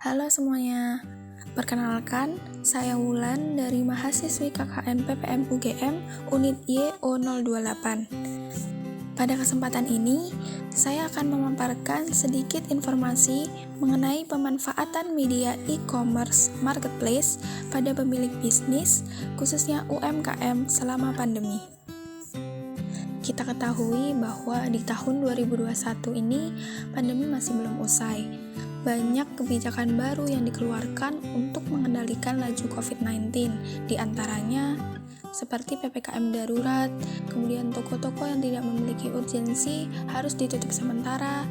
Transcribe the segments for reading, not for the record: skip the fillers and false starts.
Halo semuanya, perkenalkan saya Wulan dari mahasiswi KKN PPM UGM Unit YO028. Pada kesempatan ini, saya akan memaparkan sedikit informasi mengenai pemanfaatan media e-commerce marketplace pada pemilik bisnis, khususnya UMKM selama pandemi. Kita ketahui bahwa di tahun 2021 ini pandemi masih belum usai. Banyak kebijakan baru yang dikeluarkan untuk mengendalikan laju COVID-19, di antaranya seperti PPKM darurat, kemudian toko-toko yang tidak memiliki urgensi harus ditutup sementara,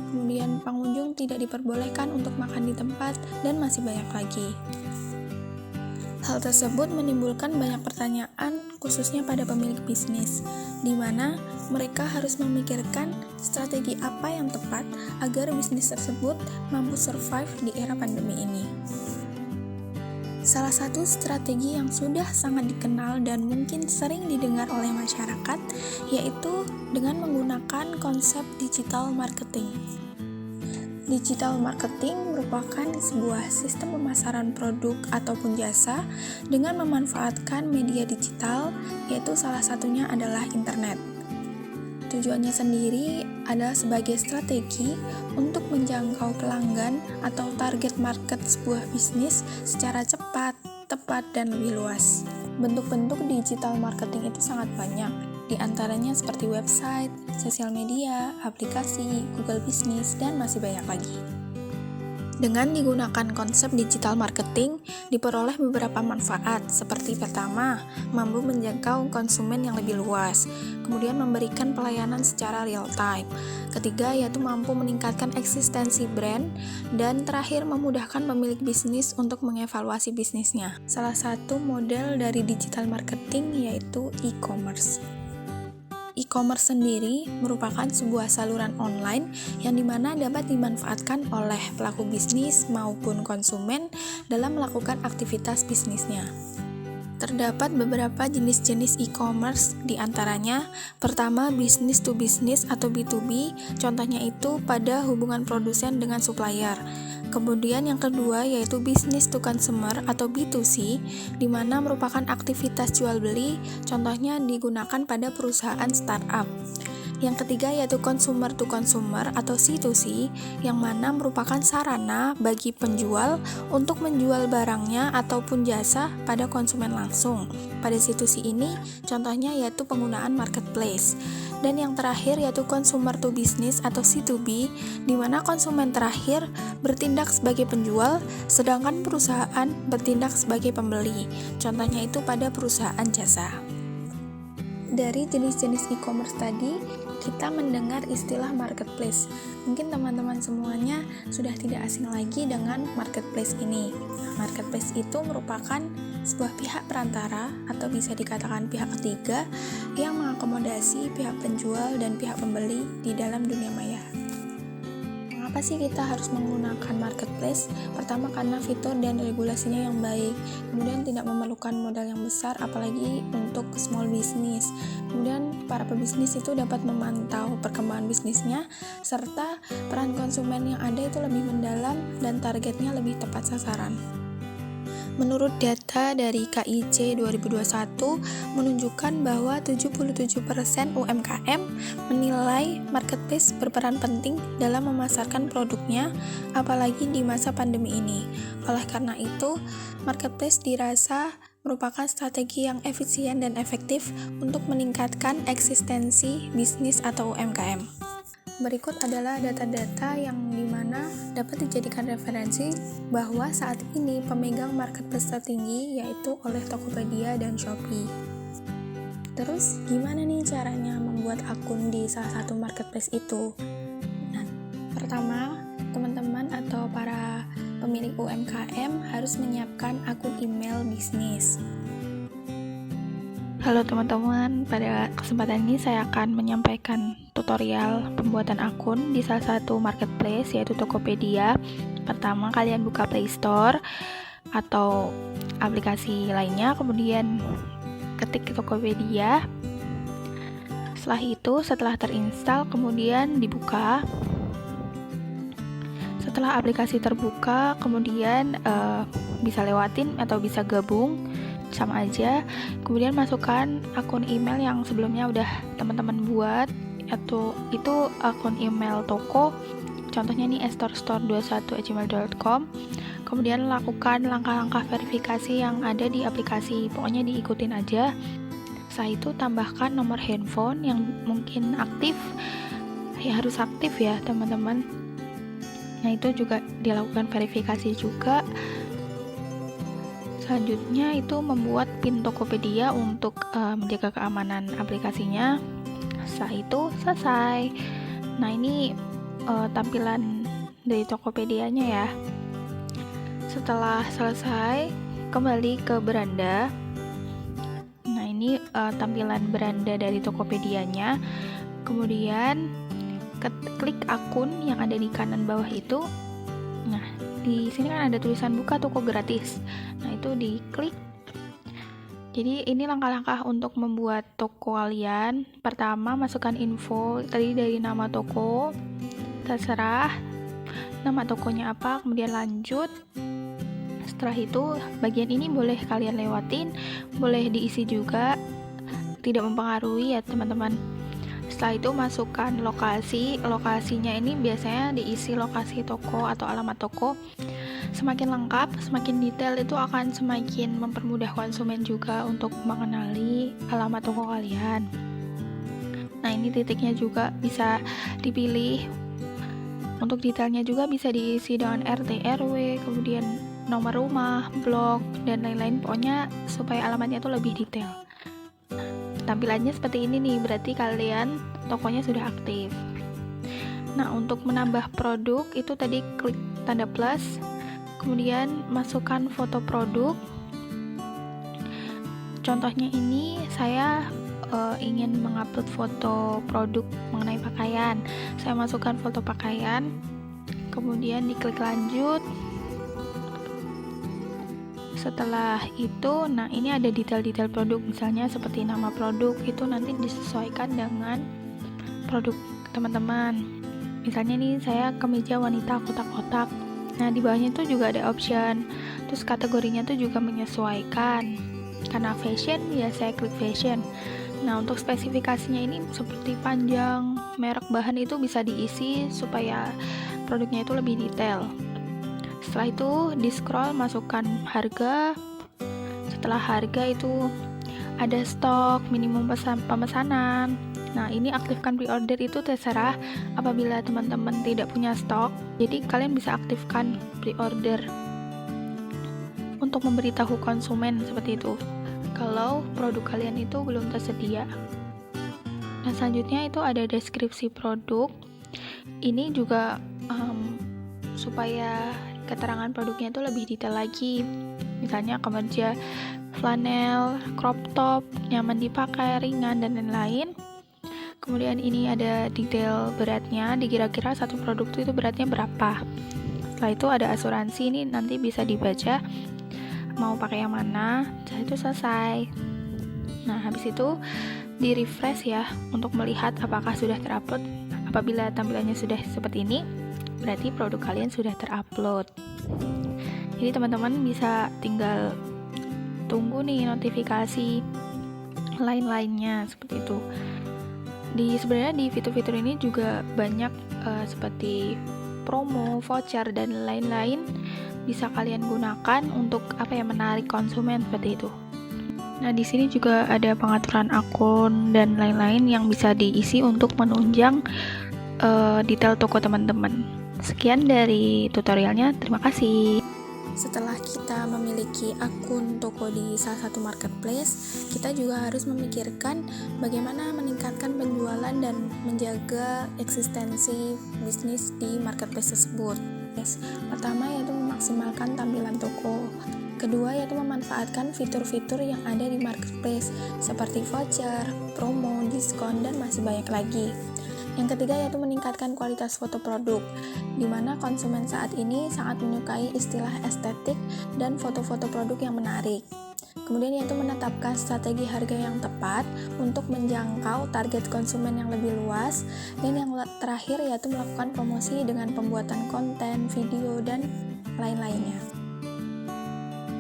kemudian pengunjung tidak diperbolehkan untuk makan di tempat, dan masih banyak lagi. Hal tersebut menimbulkan banyak pertanyaan khususnya pada pemilik bisnis, di mana mereka harus memikirkan strategi apa yang tepat agar bisnis tersebut mampu survive di era pandemi ini. Salah satu strategi yang sudah sangat dikenal dan mungkin sering didengar oleh masyarakat yaitu dengan menggunakan konsep digital marketing. Digital marketing merupakan sebuah sistem pemasaran produk ataupun jasa dengan memanfaatkan media digital, yaitu salah satunya adalah internet. Tujuannya sendiri adalah sebagai strategi untuk menjangkau pelanggan atau target market sebuah bisnis secara cepat, tepat, dan lebih luas. Bentuk-bentuk digital marketing itu sangat banyak, di antaranya seperti website, sosial media, aplikasi, Google Business, dan masih banyak lagi. Dengan digunakan konsep digital marketing, diperoleh beberapa manfaat, seperti pertama, mampu menjangkau konsumen yang lebih luas, kemudian memberikan pelayanan secara real time, ketiga yaitu mampu meningkatkan eksistensi brand, dan terakhir memudahkan pemilik bisnis untuk mengevaluasi bisnisnya. Salah satu model dari digital marketing yaitu e-commerce. E-commerce sendiri merupakan sebuah saluran online yang dimana dapat dimanfaatkan oleh pelaku bisnis maupun konsumen dalam melakukan aktivitas bisnisnya. Terdapat beberapa jenis-jenis e-commerce, di antaranya pertama business to business atau B2B, contohnya itu pada hubungan produsen dengan supplier. Kemudian yang kedua yaitu business to consumer atau B2C, di mana merupakan aktivitas jual beli, contohnya digunakan pada perusahaan startup. Yang ketiga yaitu consumer to consumer atau C2C, yang mana merupakan sarana bagi penjual untuk menjual barangnya ataupun jasa pada konsumen langsung. Pada C2C ini, contohnya yaitu penggunaan marketplace. Dan yang terakhir yaitu consumer to business atau C2B, di mana konsumen terakhir bertindak sebagai penjual, sedangkan perusahaan bertindak sebagai pembeli. Contohnya itu pada perusahaan jasa. Dari jenis-jenis e-commerce tadi, kita mendengar istilah marketplace. Mungkin teman-teman semuanya sudah tidak asing lagi dengan marketplace ini. Marketplace itu merupakan sebuah pihak perantara atau bisa dikatakan pihak ketiga yang mengakomodasi pihak penjual dan pihak pembeli di dalam dunia maya. Mengapa sih kita harus menggunakan marketplace? Pertama karena fitur dan regulasinya yang baik, kemudian tidak memerlukan modal yang besar apalagi untuk small business. Kemudian para pebisnis itu dapat memantau perkembangan bisnisnya serta peran konsumen yang ada itu lebih mendalam dan targetnya lebih tepat sasaran. Menurut data dari KIC 2021 menunjukkan bahwa 77% UMKM menilai marketplace berperan penting dalam memasarkan produknya, apalagi di masa pandemi ini. Oleh karena itu, marketplace dirasa merupakan strategi yang efisien dan efektif untuk meningkatkan eksistensi bisnis atau UMKM. Berikut adalah data-data yang dimana dapat dijadikan referensi bahwa saat ini pemegang marketplace tertinggi yaitu oleh Tokopedia dan Shopee. Terus gimana nih caranya membuat akun di salah satu marketplace itu? Nah, pertama, teman-teman atau para pemilik UMKM harus menyiapkan akun email bisnis. Halo teman-teman, pada kesempatan ini saya akan menyampaikan tutorial pembuatan akun di salah satu marketplace yaitu Tokopedia. Pertama, kalian buka Play Store atau aplikasi lainnya, kemudian ketik Tokopedia. Setelah itu, setelah terinstall, kemudian dibuka. Setelah aplikasi terbuka, kemudian bisa lewatin atau bisa gabung, sama aja. Kemudian masukkan akun email yang sebelumnya udah teman-teman buat, atau itu akun email toko, contohnya nih estorestore21@gmail.com. Kemudian lakukan langkah-langkah verifikasi yang ada di aplikasi, pokoknya diikutin aja. Setelah itu tambahkan nomor handphone yang mungkin aktif, ya harus aktif ya teman-teman. Nah itu juga dilakukan verifikasi juga. Selanjutnya itu membuat PIN Tokopedia untuk menjaga keamanan aplikasinya. Setelah itu selesai. Nah ini tampilan dari Tokopedia-nya ya. Setelah selesai, kembali ke beranda. Nah ini tampilan beranda dari Tokopedia-nya. Kemudian klik akun yang ada di kanan bawah itu. Nah di sini kan ada tulisan buka toko gratis. Nah itu diklik. Jadi ini langkah-langkah untuk membuat toko kalian. Pertama, masukkan info tadi dari nama toko, terserah nama tokonya apa, kemudian lanjut. Setelah itu bagian ini boleh kalian lewatin, boleh diisi juga, tidak mempengaruhi ya teman-teman. Setelah itu masukkan lokasinya ini biasanya diisi lokasi toko atau alamat toko. Semakin lengkap, semakin detail itu akan semakin mempermudah konsumen juga untuk mengenali alamat toko kalian. Nah ini titiknya juga bisa dipilih. Untuk detailnya juga bisa diisi dengan RT, RW, kemudian nomor rumah, blog, dan lain-lain. Pokoknya supaya alamatnya itu lebih detail. Tampilannya seperti ini nih, berarti kalian tokonya sudah aktif. Nah untuk menambah produk itu tadi klik tanda plus, kemudian masukkan foto produk. Contohnya ini saya ingin mengupload foto produk mengenai pakaian. Saya masukkan foto pakaian, kemudian diklik lanjut. Setelah itu, nah ini ada detail-detail produk, misalnya seperti nama produk, itu nanti disesuaikan dengan produk teman-teman. Misalnya nih saya kemeja wanita kotak-kotak. Nah di bawahnya itu juga ada option, terus kategorinya tuh juga menyesuaikan. Karena fashion, ya saya klik fashion. Nah untuk spesifikasinya ini seperti panjang, merek, bahan itu bisa diisi supaya produknya itu lebih detail. Setelah itu di scroll masukkan harga. Setelah harga itu ada stok, minimum pemesanan. Nah ini aktifkan pre-order itu terserah. Apabila teman-teman tidak punya stok, jadi kalian bisa aktifkan pre-order untuk memberitahu konsumen seperti itu kalau produk kalian itu belum tersedia. Nah selanjutnya itu ada deskripsi produk. Ini juga supaya keterangan produknya itu lebih detail lagi. Misalnya kemeja flanel, crop top, nyaman dipakai, ringan, dan lain-lain. Kemudian ini ada detail beratnya, dikira-kira satu produk itu beratnya berapa. Setelah itu ada asuransi, ini nanti bisa dibaca mau pakai yang mana. Setelah itu selesai. Nah habis itu di refresh ya untuk melihat apakah sudah terupload. Apabila tampilannya sudah seperti ini, berarti produk kalian sudah terupload. Jadi teman-teman bisa tinggal tunggu nih notifikasi lain-lainnya seperti itu. Sebenarnya di fitur-fitur ini juga banyak seperti promo, voucher, dan lain-lain bisa kalian gunakan untuk menarik konsumen seperti itu. Nah di sini juga ada pengaturan akun dan lain-lain yang bisa diisi untuk menunjang detail toko teman-teman. Sekian dari tutorialnya, terima kasih. Setelah kita memiliki akun toko di salah satu marketplace, kita juga harus memikirkan bagaimana meningkatkan penjualan dan menjaga eksistensi bisnis di marketplace tersebut. Pertama yaitu memaksimalkan tampilan toko. Kedua yaitu memanfaatkan fitur-fitur yang ada di marketplace seperti voucher, promo, diskon, dan masih banyak lagi. Yang ketiga yaitu meningkatkan kualitas foto produk, di mana konsumen saat ini sangat menyukai istilah estetik dan foto-foto produk yang menarik. Kemudian yaitu menetapkan strategi harga yang tepat untuk menjangkau target konsumen yang lebih luas. Dan yang terakhir yaitu melakukan promosi dengan pembuatan konten, video, dan lain-lainnya.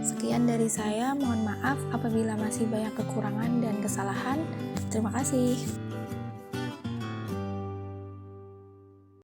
Sekian dari saya, mohon maaf apabila masih banyak kekurangan dan kesalahan. Terima kasih.